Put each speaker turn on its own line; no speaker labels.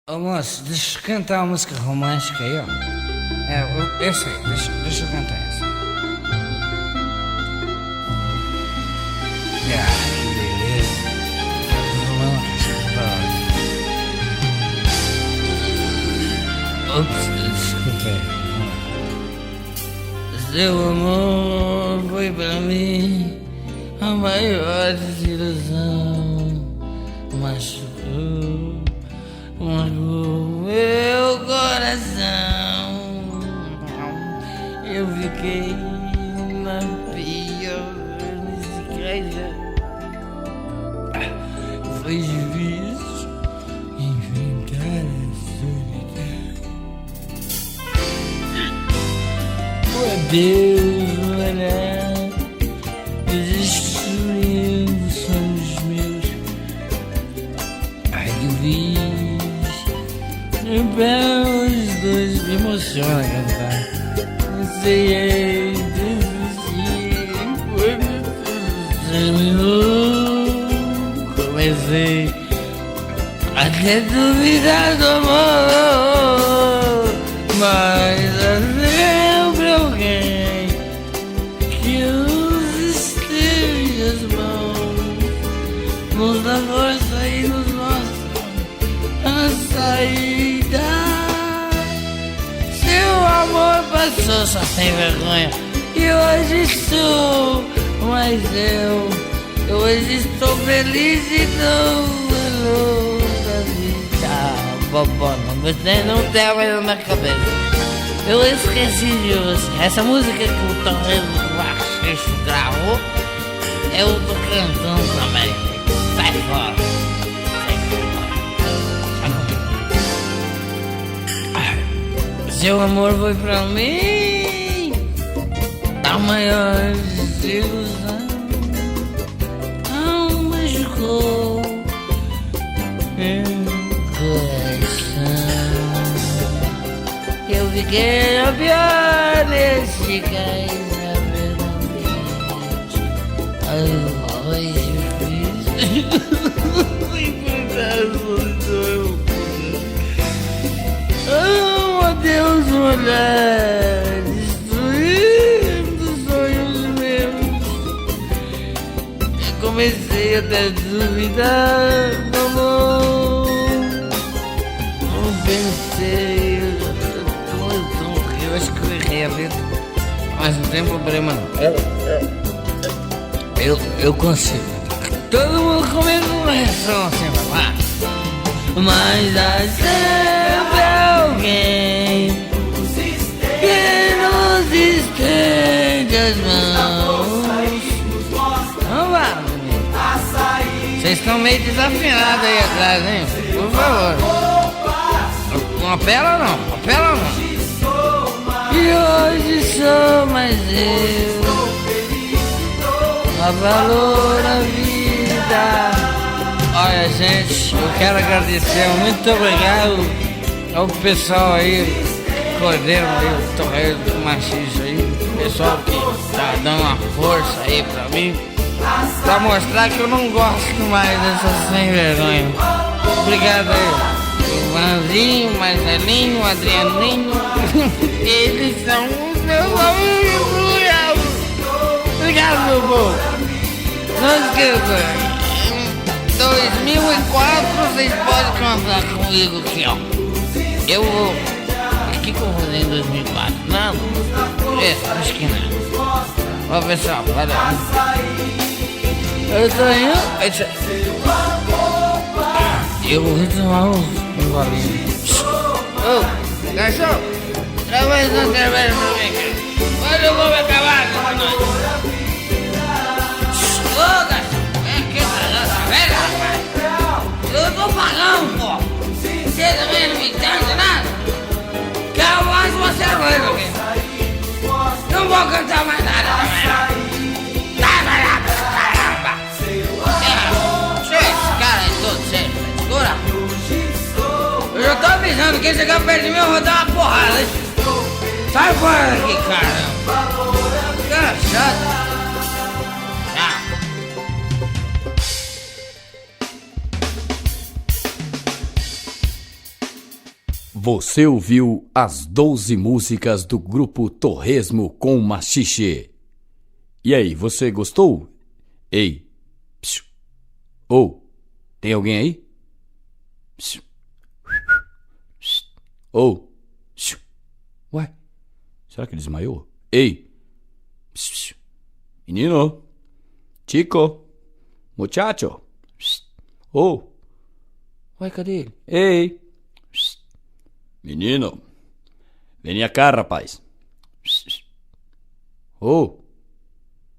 Ô moço, deixa eu cantar uma música romântica aí, ó. Essa aí, deixa eu cantar essa. Que beleza. Violão, ops, desculpa aí. Seu amor foi pra mim a maior desilusão. Machucou meu coração. Eu fiquei na pior desgraça. Foi difícil enfrentar a solidão. O Deus olhar destruindo sonhos meus. Ai, que vi os dois me emociona cantar. Não sei desistir quando tudo terminou. Comecei até duvidar do amor, mas sempre alguém que nos estende as mãos, nos dá força e nos mostra a saída. Seu amor passou só sem vergonha e hoje estou, mas eu hoje estou feliz e dou valor da vida. Bobó, você não tem mais na minha cabeça. Eu esqueci de você. Essa música que o Torres Baixista gravou, eu tô cantando também. Sai fora. Seu amor foi pra mim a maior desilusão. Não machucou meu coração. Eu fiquei a pior desse cais foi difícil. Deus olhar destruindo sonhos meus. Eu comecei até a duvidar do amor. Não pensei, eu acho que eu errei a letra, mas não tem problema não. Eu consigo. Todo mundo comigo uma reação assim, vai lá. Mas há sempre alguém que nos estende as mãos. Vamos lá, menino. Vocês estão meio desafinados aí atrás, hein? Por favor. Não apela não, apela não. E hoje sou mais eu, a valor a vida. Olha, gente, eu quero agradecer, muito obrigado ao pessoal aí, Cordeiro aí, o Torreiro do Machis aí, pessoal que tá dando uma força aí pra mim, pra mostrar que eu não gosto mais dessa sem vergonha. Obrigado aí, o Vanzinho, Marcelinho, o Adrianinho, eles são os meus amigos. Obrigado, meu povo. Não esqueça. 2004 vocês podem cantar comigo aqui, ó. Eu vou. O que eu vou fazer em 2004? Não? Acho que não. Ó, pessoal, valeu. Eu tô indo. Eu vou tomar um golinho. Ô, garçom, traz uma cerveja pra mim, cara. Olha, eu vou me acabar essa noite. Ô, garçom. Eu tô pagando, pô! Você também não me entende nada? Quero mais uma cerveja aqui! Não vou cantar mais nada também! Vai lá, caramba! Deixa esse cara aí todo sério, segura! Eu já tô avisando, quem chegar perto de mim eu vou dar uma porrada! Sai fora daqui, caramba! Cara chato!
Você ouviu as 12 músicas do grupo Torresmo com Machixe. E aí, você gostou? Ei, psiu. Oh, tem alguém aí? Psiu. Oh, psiu. Ué, será que ele desmaiou? Ei, psiu. Menino, chico, muchacho. Oh, ué, cadê ele? Ei, menino, vem cá, rapaz. Oh,